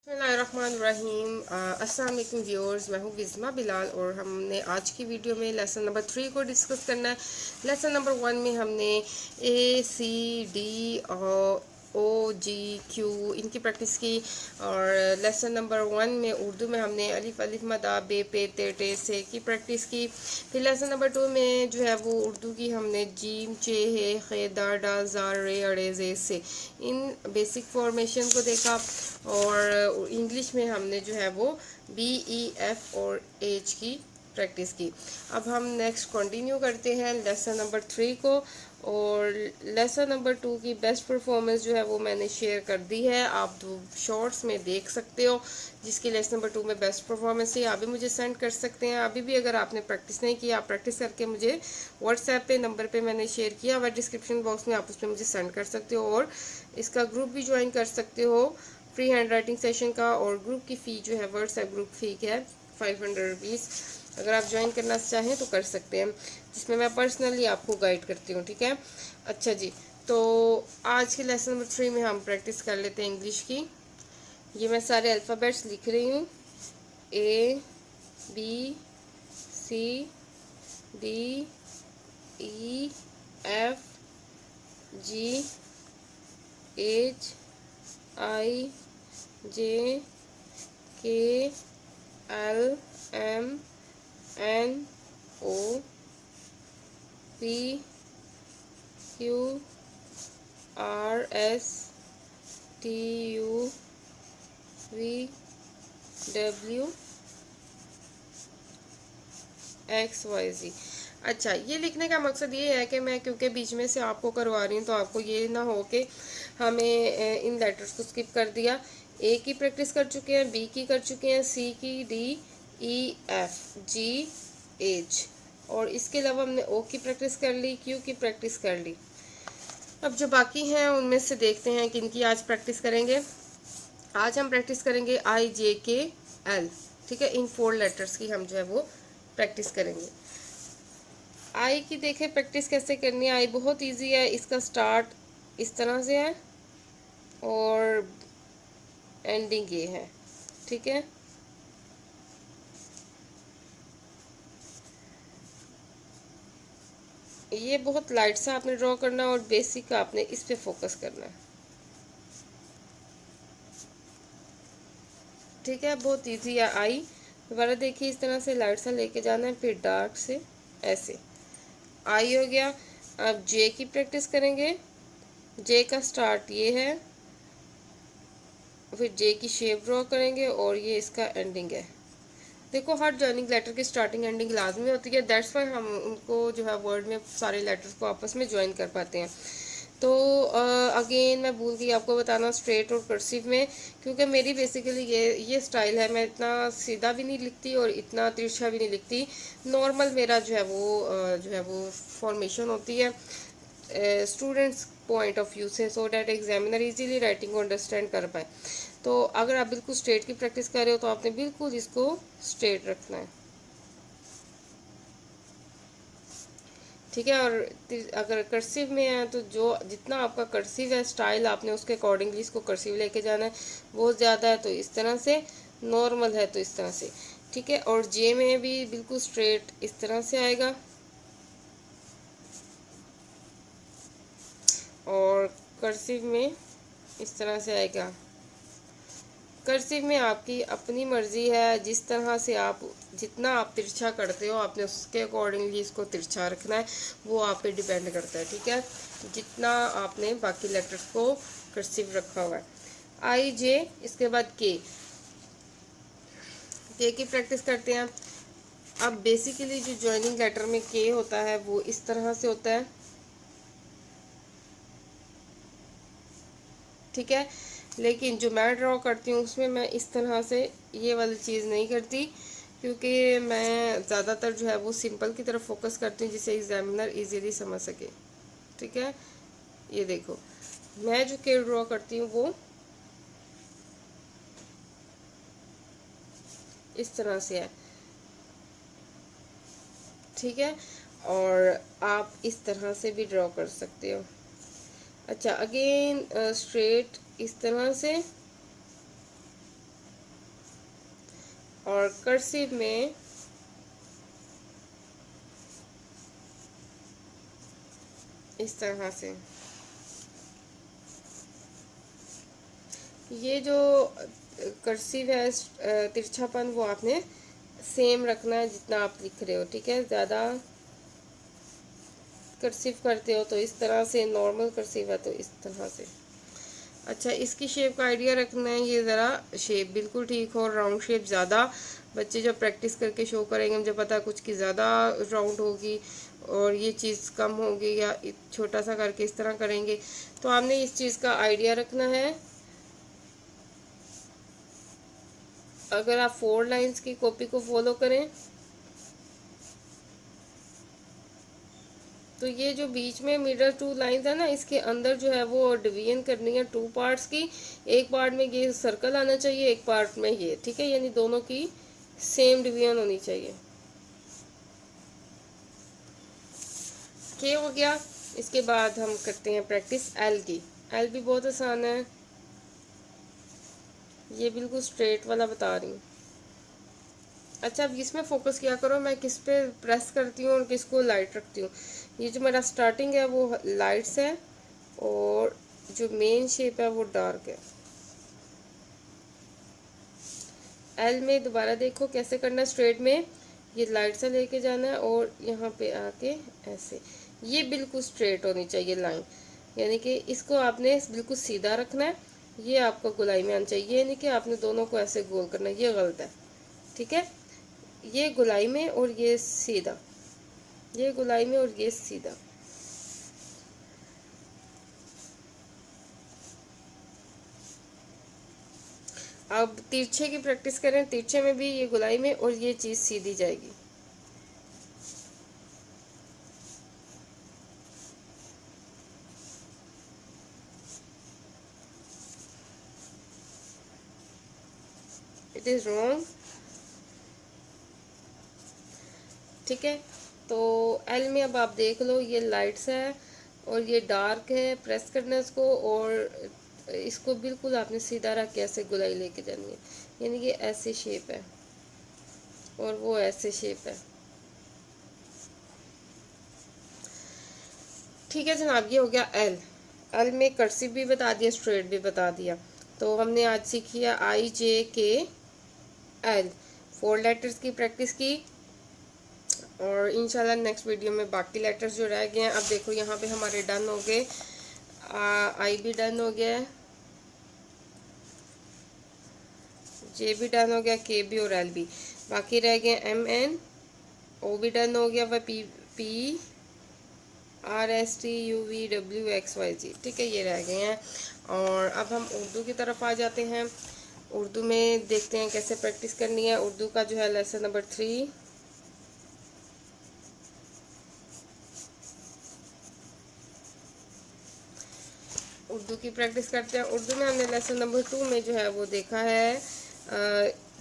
बिस्मिल्लाहिर्रहमानिर्रहीम। अस्सलाम वालेकुम व्यूअर्स, मैं हूँ विज़मा बिलाल और हमने आज की वीडियो में लेसन नंबर 3 को डिस्कस करना है। लेसन नंबर 1 में हमने A C D O G Q इनकी प्रैक्टिस की और लेसन नंबर 1 में उर्दू में हमने अलिफ अलिफ मदा बे पे ते टे से की प्रैक्टिस की। फिर लेसन नंबर 2 में जो है वो उर्दू की हमने जीम चे हे खे दा डा जार रे अड़े जे से इन बेसिक फॉर्मेशन को देखा और इंग्लिश में हमने जो है वो बी ई एफ और एच की प्रैक्टिस की। अब हम नेक्स्ट कंटिन्यू करते हैं लेसन नंबर 3 को और लेसन नंबर 2 की बेस्ट परफॉर्मेंस जो है वो मैंने शेयर कर दी है, आप दो शॉर्ट्स में देख सकते हो। जिसकी लेसन नंबर 2 में बेस्ट परफॉर्मेंस है आप भी मुझे सेंड कर सकते हैं। अभी भी अगर आपने प्रैक्टिस नहीं की, आप प्रैक्टिस करके मुझे व्हाट्सएप पे नंबर पे मैंने शेयर किया हुआ डिस्क्रिप्शन बॉक्स में, आप उस पर मुझे सेंड कर सकते हो और इसका ग्रुप भी ज्वाइन कर सकते हो फ्री हैंड राइटिंग सेशन का। और ग्रुप की फ़ी जो है व्हाट्सएप ग्रुप फ़ी है 500 रुपीज़। अगर आप ज्वाइन करना चाहें तो कर सकते हैं, जिसमें मैं पर्सनली आपको गाइड करती हूँ। ठीक है, अच्छा जी। तो आज के लेसन नंबर 3 में हम प्रैक्टिस कर लेते हैं इंग्लिश की। ये मैं सारे अल्फ़ाबेट्स लिख रही हूँ, A B C D E F G H I J K L M N O P Q R S T U V W X Y Z. अच्छा, ये लिखने का मकसद ये है कि मैं क्योंकि बीच में से आपको करवा रही हूँ तो आपको ये ना हो कि हमें इन लेटर्स को स्किप कर दिया। ए की प्रैक्टिस कर चुके हैं, बी की कर चुके हैं, सी की, D E F G H और इसके अलावा हमने ओ की प्रैक्टिस कर ली, क्यू की प्रैक्टिस कर ली। अब जो बाकी हैं उनमें से देखते हैं किन की आज प्रैक्टिस करेंगे। आज हम प्रैक्टिस करेंगे आई जे के एल। ठीक है, इन 4 लेटर्स की हम जो है वो प्रैक्टिस करेंगे। आई की देखें प्रैक्टिस कैसे करनी है। आई बहुत इजी है, इसका स्टार्ट इस तरह से है और एंडिंग ये है। ठीक है, ये बहुत लाइट सा आपने ड्रॉ करना है और बेसिक आपने इस पे फोकस करना है। ठीक है, बहुत इजी है आई। दोबारा देखिए, इस तरह से लाइट सा लेके जाना है, फिर डार्क से ऐसे। आई हो गया। अब जे की प्रैक्टिस करेंगे। जे का स्टार्ट ये है, फिर जे की शेप ड्रॉ करेंगे और ये इसका एंडिंग है। देखो, हर जॉइनिंग लेटर की स्टार्टिंग एंडिंग लाजमी होती है, दैट्स वाई हम उनको जो है वर्ड में सारे लेटर्स को आपस में ज्वाइन कर पाते हैं। तो अगेन मैं भूल गई आपको बताना स्ट्रेट और कर्सिव में, क्योंकि मेरी बेसिकली ये स्टाइल है, मैं इतना सीधा भी नहीं लिखती और इतना तिरछा भी नहीं लिखती। नॉर्मल मेरा जो है वो फॉर्मेशन होती है स्टूडेंट्स पॉइंट ऑफ व्यू से, so that examiner easily writing को अंडरस्टैंड कर पाए। तो अगर आप बिल्कुल स्ट्रेट की प्रैक्टिस कर रहे हो तो आपने बिल्कुल इसको स्ट्रेट रखना है। ठीक है, और अगर कर्सिव में है तो जो जितना आपका कर्सिव है स्टाइल, आपने उसके अकॉर्डिंगली इसको कर्सिव लेके जाना है। बहुत ज़्यादा है तो इस तरह से, नॉर्मल है तो इस तरह से। ठीक है, और जे में भी बिल्कुल स्ट्रेट इस तरह से आएगा और कर्सिव में इस तरह से आएगा। कर्सिव में आपकी अपनी मर्जी है, जिस तरह से आप जितना आप तिरछा करते हो आपने उसके अकॉर्डिंगली इसको तिरछा रखना है, वो आप पे डिपेंड करता है। ठीक है, जितना आपने बाकी लेटर्स को कर्सिव रखा हुआ है। आई जे, इसके बाद के की प्रैक्टिस करते हैं। अब बेसिकली जो ज्वाइनिंग लेटर में के होता है वो इस तरह से होता है। ठीक है, लेकिन जो मैं ड्रॉ करती हूँ उसमें मैं इस तरह से ये वाली चीज़ नहीं करती, क्योंकि मैं ज़्यादातर जो है वो सिंपल की तरफ फोकस करती हूँ जिससे एग्जामिनर इजीली समझ सके। ठीक है, ये देखो, मैं जो के ड्रॉ करती हूँ वो इस तरह से है। ठीक है, और आप इस तरह से भी ड्रॉ कर सकते हो। अच्छा, अगेन स्ट्रेट इस तरह से और कर्सिव में इस तरह से। ये जो कर्सिव है तिरछापन वो आपने सेम रखना है जितना आप लिख रहे हो, ठीक है। ज़्यादा कर्सिव करते हो तो इस तरह से, नॉर्मल कर्सिव है तो इस तरह से। अच्छा, इसकी शेप का आइडिया रखना है, ये ज़रा शेप बिल्कुल ठीक हो, राउंड शेप ज़्यादा। बच्चे जब प्रैक्टिस करके शो करेंगे मुझे पता है कुछ की ज़्यादा राउंड होगी और ये चीज़ कम होगी, या छोटा सा करके इस तरह करेंगे। तो आपने इस चीज़ का आइडिया रखना है। अगर आप 4 लाइंस की कॉपी को फॉलो करें तो ये जो बीच में मिडल 2 लाइंस है ना, इसके अंदर जो है वो डिवीजन करनी है 2 पार्ट्स की। एक पार्ट में ये सर्कल आना चाहिए, एक पार्ट में ये, ठीक है। यानी दोनों की सेम डिवीजन होनी चाहिए। क्या हो गया। इसके बाद हम करते हैं प्रैक्टिस एल की। एल भी बहुत आसान है, ये बिल्कुल स्ट्रेट वाला बता रही हूँ। अच्छा, अब इसमें फोकस किया करो मैं किस पे प्रेस करती हूँ और किसको लाइट रखती हूँ। ये जो मेरा स्टार्टिंग है वो लाइट्स है और जो मेन शेप है वो डार्क है। एल में दोबारा देखो कैसे करना है। स्ट्रेट में ये लाइट से लेके जाना है और यहाँ पे आके ऐसे, ये बिल्कुल स्ट्रेट होनी चाहिए लाइन, यानी कि इसको आपने बिल्कुल सीधा रखना है। ये आपका गोलाई में आना चाहिए, ये नहीं कि आपने दोनों को ऐसे गोल करना है, ये गलत है, ठीक है। ये गोलाई में और ये सीधा, ये गोलाई में और ये सीधा। अब तिरछे की प्रैक्टिस करें। तिरछे में भी ये गोलाई में और ये चीज़ सीधी जाएगी। इट इज़ रॉन्ग, ठीक है। तो एल में अब आप देख लो, ये लाइट्स है और ये डार्क है। प्रेस करना है इसको और इसको बिल्कुल आपने सीधा रख के ऐसे गुलाई लेके जानी है, यानी कि ऐसे शेप है और वो ऐसे शेप है, ठीक है जनाब। ये हो गया एल। एल में कर्सिव भी बता दिया, स्ट्रेट भी बता दिया। तो हमने आज सीखी है आई जे के एल, 4 लेटर्स की प्रैक्टिस की और इंशाल्लाह नेक्स्ट वीडियो में बाकी लेटर्स जो रह गए हैं। अब देखो यहाँ पे हमारे डन हो गए, आई भी डन हो गया है, जे भी डन हो गया, के भी और एल भी। बाकी रह गए एम एन, ओ भी डन हो गया, वह P P R S T U V W X Y Z, ठीक है, ये रह गए हैं। और अब हम उर्दू की तरफ आ जाते हैं। उर्दू में देखते हैं कैसे प्रैक्टिस करनी है। उर्दू का जो है लेसन नंबर 3, उर्दू की प्रैक्टिस करते हैं। उर्दू में हमने लेसन नंबर 2 में जो है वो देखा है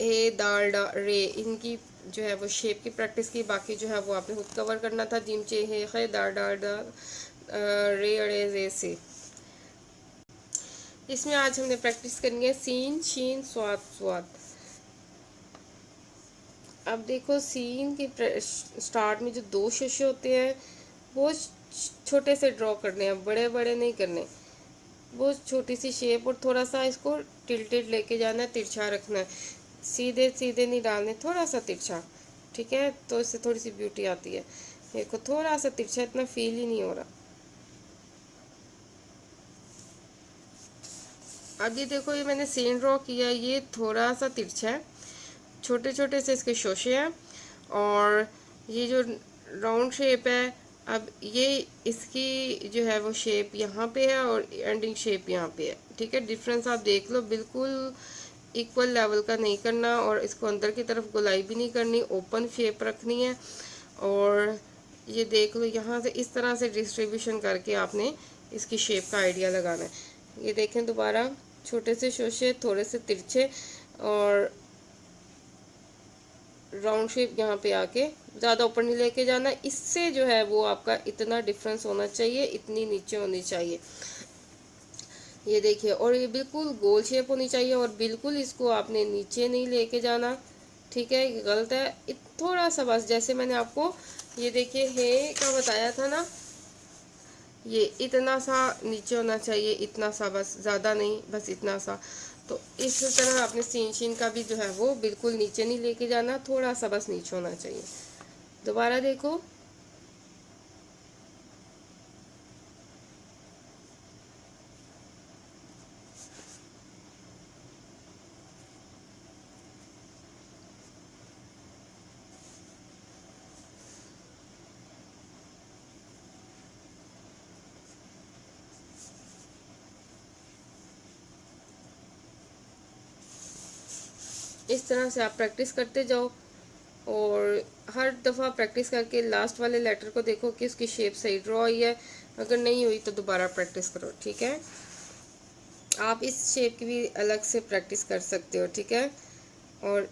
ए दाल डा रे, इनकी जो है वो शेप की प्रैक्टिस की। बाकी जो है वो आपने खुद कवर करना था। जिम चे हे खे दार डार डा रे अड़े रे से। इसमें आज हमने प्रैक्टिस करनी है सीन शीन स्वाद स्वाद। अब देखो सीन के स्टार्ट में जो 2 शशे होते हैं वो छोटे से ड्रॉ करने हैं, बड़े बड़े नहीं करने। वो छोटी सी शेप और थोड़ा सा इसको टिल्टेड लेके जाना है, तिरछा रखना है। सीधे सीधे नहीं डालने, थोड़ा सा तिरछा, ठीक है। तो इससे थोड़ी सी ब्यूटी आती है। देखो थोड़ा सा तिरछा, इतना फील ही नहीं हो रहा। अब ये देखो, ये मैंने सीन ड्रॉ किया, ये थोड़ा सा तिरछा है, छोटे छोटे से इसके शोशे हैं और ये जो राउंड शेप है, अब ये इसकी जो है वो शेप यहाँ पे है और एंडिंग शेप यहाँ पे है, ठीक है। डिफरेंस आप देख लो, बिल्कुल इक्वल लेवल का नहीं करना और इसको अंदर की तरफ गोलाई भी नहीं करनी, ओपन शेप रखनी है। और ये देख लो, यहाँ से इस तरह से डिस्ट्रीब्यूशन करके आपने इसकी शेप का आइडिया लगाना है। ये देखें दोबारा, छोटे से शोशे, थोड़े से तिरछे और राउंड शेप यहाँ पे आके, ज़्यादा ऊपर नहीं लेके जाना। इससे जो है वो आपका इतना डिफरेंस होना चाहिए, इतनी नीचे होनी चाहिए, ये देखिए। और ये बिल्कुल गोल शेप होनी चाहिए और बिल्कुल इसको आपने नीचे नहीं लेके जाना, ठीक है, ये गलत है। थोड़ा सा बस, जैसे मैंने आपको ये देखिए हे का बताया था ना, ये इतना सा नीचे होना चाहिए, इतना सा बस, ज़्यादा नहीं, बस इतना सा। तो इस तरह आपने सीन शीन का भी जो है वो बिल्कुल नीचे नहीं लेके जाना, थोड़ा सा बस नीचे होना चाहिए। दोबारा देखो, इस तरह से आप प्रैक्टिस करते जाओ, और हर दफ़ा प्रैक्टिस करके लास्ट वाले लेटर को देखो कि उसकी शेप सही ड्रॉ हुई है। अगर नहीं हुई तो दोबारा प्रैक्टिस करो, ठीक है। आप इस शेप की भी अलग से प्रैक्टिस कर सकते हो, ठीक है। और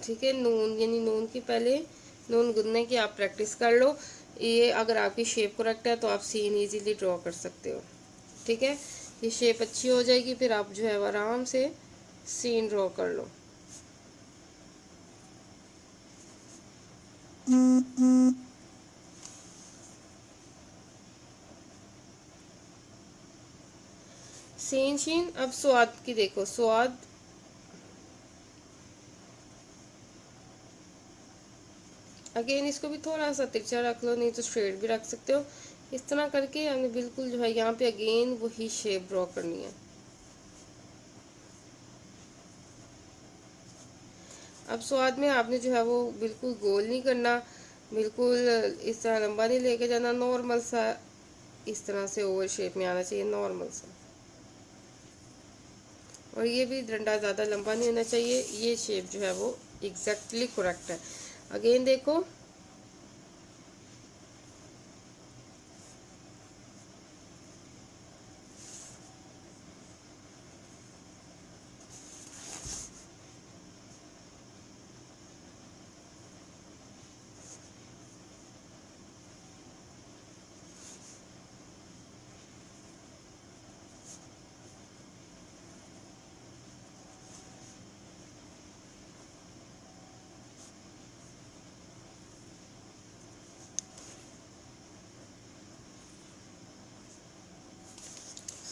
ठीक है, नून यानी नून की पहले नून गुनने की आप प्रैक्टिस कर लो। ये अगर आपकी शेप करेक्ट है तो आप सीन इजीली ड्रॉ कर सकते हो, ठीक है। ये शेप अच्छी हो जाएगी, फिर आप जो है वो आराम से सीन ड्रॉ कर लो। सीन शीन, अब स्वाद की देखो, स्वाद अगेन इसको भी थोड़ा सा तिरछा रख लो, नहीं तो स्ट्रेट भी रख सकते हो। इस तरह करके हमें बिल्कुल जो है यहाँ पे अगेन वही शेप ड्रॉ करनी है। अब स्वाद में आपने जो है वो बिल्कुल गोल नहीं करना, बिल्कुल इस तरह लंबा नहीं लेके जाना, नॉर्मल सा इस तरह से ओवल शेप में आना चाहिए, नॉर्मल सा। और ये भी डंडा ज़्यादा लंबा नहीं होना चाहिए, ये शेप जो है वो एग्जैक्टली करेक्ट है। अगेन देखो,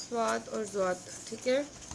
स्वाद और ज़्वाद, ठीक है।